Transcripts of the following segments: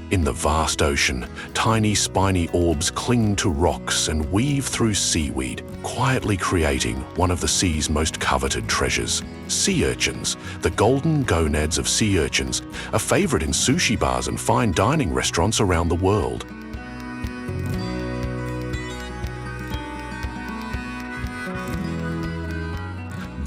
In the vast ocean, tiny spiny orbs cling to rocks and weave through seaweed, quietly creating one of the sea's most coveted treasures. Sea urchins, the golden gonads of sea urchins, are favorite in sushi bars and fine dining restaurants around the world.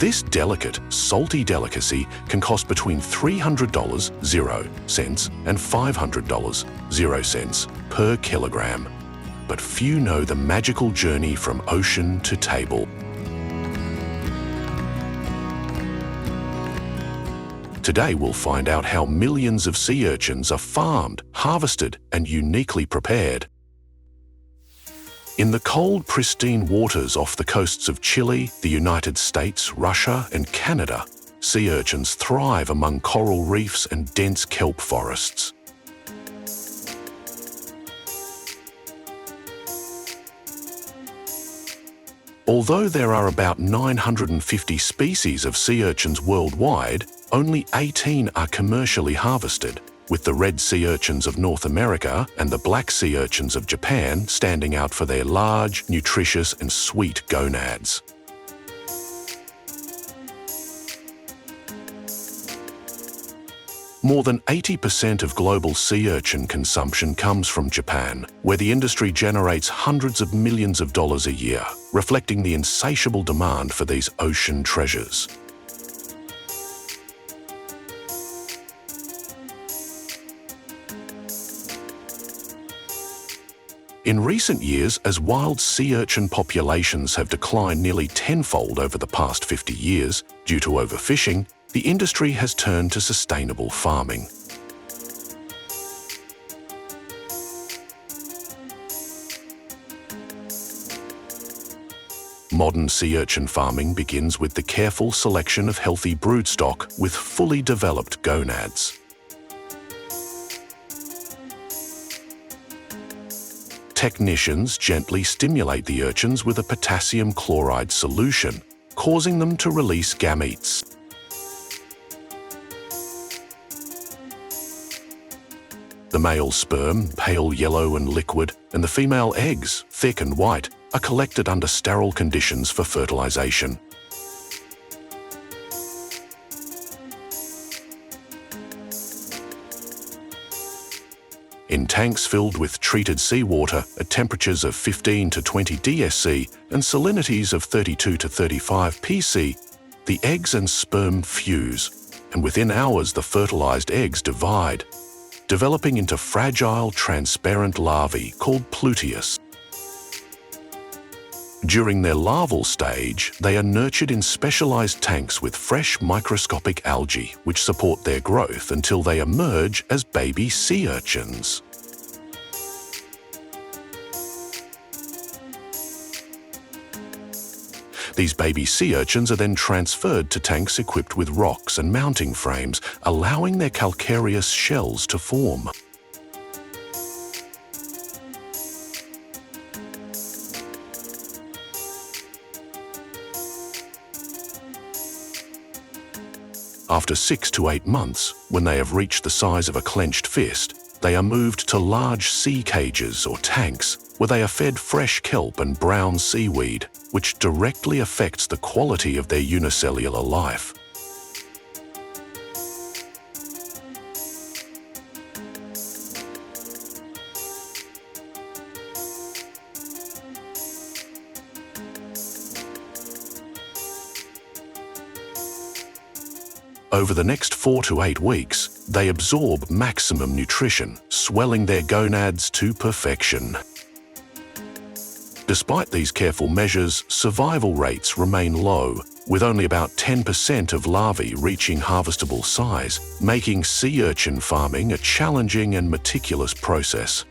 This delicate, salty delicacy can cost between $300, 0 cents, and $500, 0 cents, per kilogram. But few know the magical journey from ocean to table. Today we'll find out how millions of sea urchins are farmed, harvested, and uniquely prepared. In the cold, pristine waters off the coasts of Chile, the United States, Russia, and Canada, sea urchins thrive among coral reefs and dense kelp forests. Although there are about 950 species of sea urchins worldwide, only 18 are commercially harvested, with the red sea urchins of North America and the black sea urchins of Japan standing out for their large, nutritious, and sweet gonads. More than 80% of global sea urchin consumption comes from Japan, where the industry generates hundreds of millions of dollars a year, reflecting the insatiable demand for these ocean treasures. In recent years, as wild sea urchin populations have declined nearly tenfold over the past 50 years due to overfishing, the industry has turned to sustainable farming. Modern sea urchin farming begins with the careful selection of healthy broodstock with fully developed gonads. Technicians gently stimulate the urchins with a potassium chloride solution, causing them to release gametes. The male sperm, pale yellow and liquid, and the female eggs, thick and white, are collected under sterile conditions for fertilization. In tanks filled with treated seawater at temperatures of 15 to 20 DSC and salinities of 32 to 35 PC, the eggs and sperm fuse, and within hours the fertilized eggs divide, developing into fragile, transparent larvae called pluteus. During their larval stage, they are nurtured in specialized tanks with fresh microscopic algae, which support their growth until they emerge as baby sea urchins. These baby sea urchins are then transferred to tanks equipped with rocks and mounting frames, allowing their calcareous shells to form. After 6 to 8 months, when they have reached the size of a clenched fist, they are moved to large sea cages or tanks where they are fed fresh kelp and brown seaweed, which directly affects the quality of their unicellular life. Over the next 4 to 8 weeks, they absorb maximum nutrition, swelling their gonads to perfection. Despite these careful measures, survival rates remain low, with only about 10% of larvae reaching harvestable size, making sea urchin farming a challenging and meticulous process.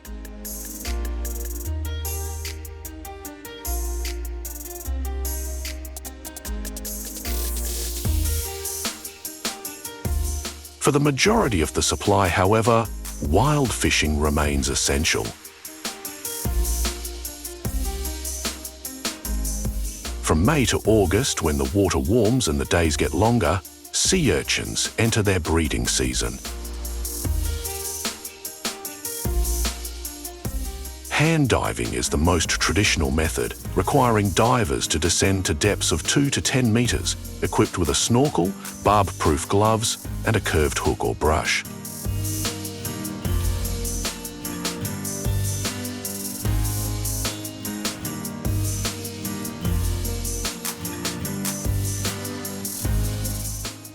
For the majority of the supply, however, wild fishing remains essential. From May to August, when the water warms and the days get longer, sea urchins enter their breeding season. Hand diving is the most traditional method, requiring divers to descend to depths of 2 to 10 meters, equipped with a snorkel, barb-proof gloves, and a curved hook or brush.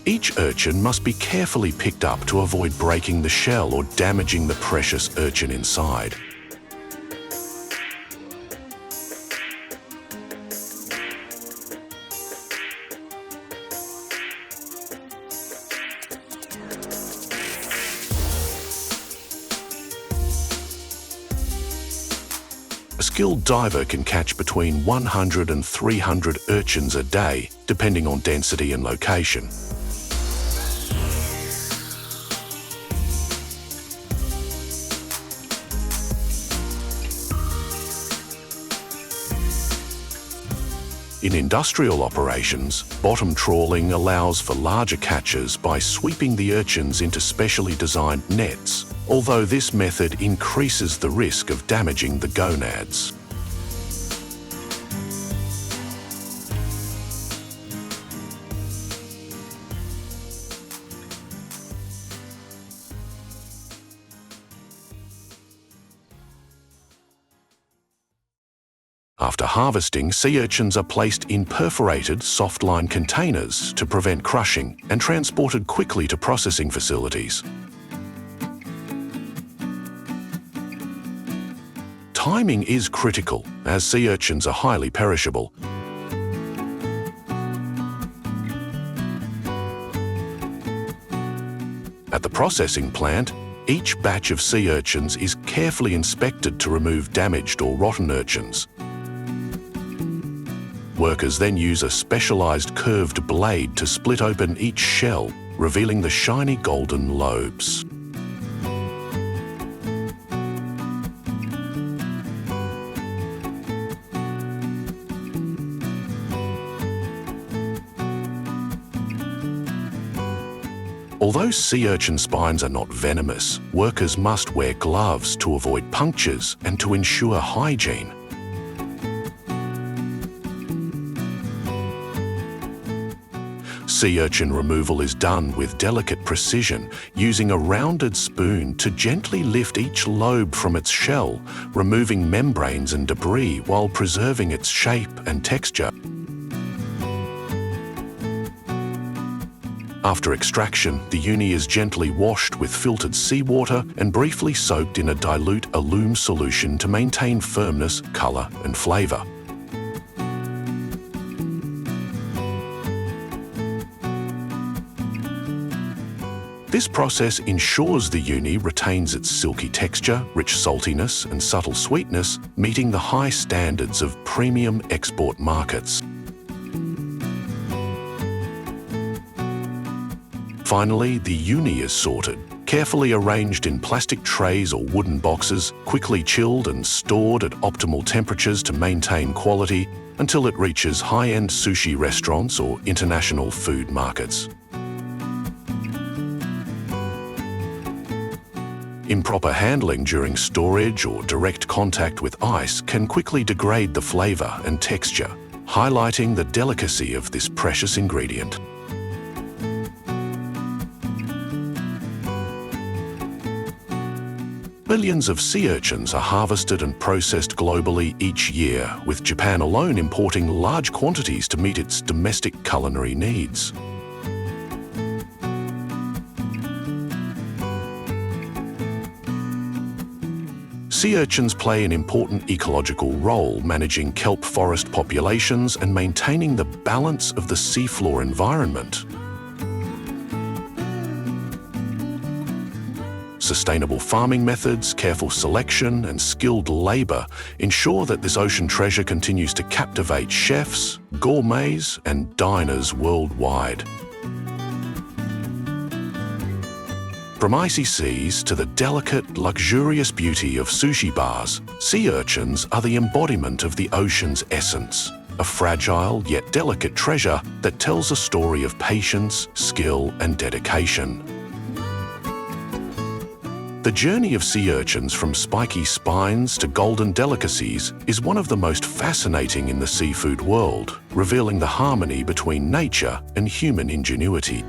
Each urchin must be carefully picked up to avoid breaking the shell or damaging the precious urchin inside. A skilled diver can catch between 100 and 300 urchins a day, depending on density and location. In industrial operations, bottom trawling allows for larger catches by sweeping the urchins into specially designed nets, although this method increases the risk of damaging the gonads. After harvesting, sea urchins are placed in perforated soft-line containers to prevent crushing and transported quickly to processing facilities. Timing is critical, as sea urchins are highly perishable. At the processing plant, each batch of sea urchins is carefully inspected to remove damaged or rotten urchins. Workers then use a specialized curved blade to split open each shell, revealing the shiny golden lobes. Although sea urchin spines are not venomous, workers must wear gloves to avoid punctures and to ensure hygiene. Sea urchin removal is done with delicate precision, using a rounded spoon to gently lift each lobe from its shell, removing membranes and debris while preserving its shape and texture. After extraction, the uni is gently washed with filtered seawater and briefly soaked in a dilute alum solution to maintain firmness, color, and flavor. This process ensures the uni retains its silky texture, rich saltiness, and subtle sweetness, meeting the high standards of premium export markets. Finally, the uni is sorted, carefully arranged in plastic trays or wooden boxes, quickly chilled and stored at optimal temperatures to maintain quality until it reaches high-end sushi restaurants or international food markets. Improper handling during storage or direct contact with ice can quickly degrade the flavor and texture, highlighting the delicacy of this precious ingredient. Millions of sea urchins are harvested and processed globally each year, with Japan alone importing large quantities to meet its domestic culinary needs. Sea urchins play an important ecological role, managing kelp forest populations and maintaining the balance of the seafloor environment. Sustainable farming methods, careful selection, and skilled labor ensure that this ocean treasure continues to captivate chefs, gourmets, and diners worldwide. From icy seas to the delicate, luxurious beauty of sushi bars, sea urchins are the embodiment of the ocean's essence, a fragile yet delicate treasure that tells a story of patience, skill, and dedication. The journey of sea urchins from spiky spines to golden delicacies is one of the most fascinating in the seafood world, revealing the harmony between nature and human ingenuity.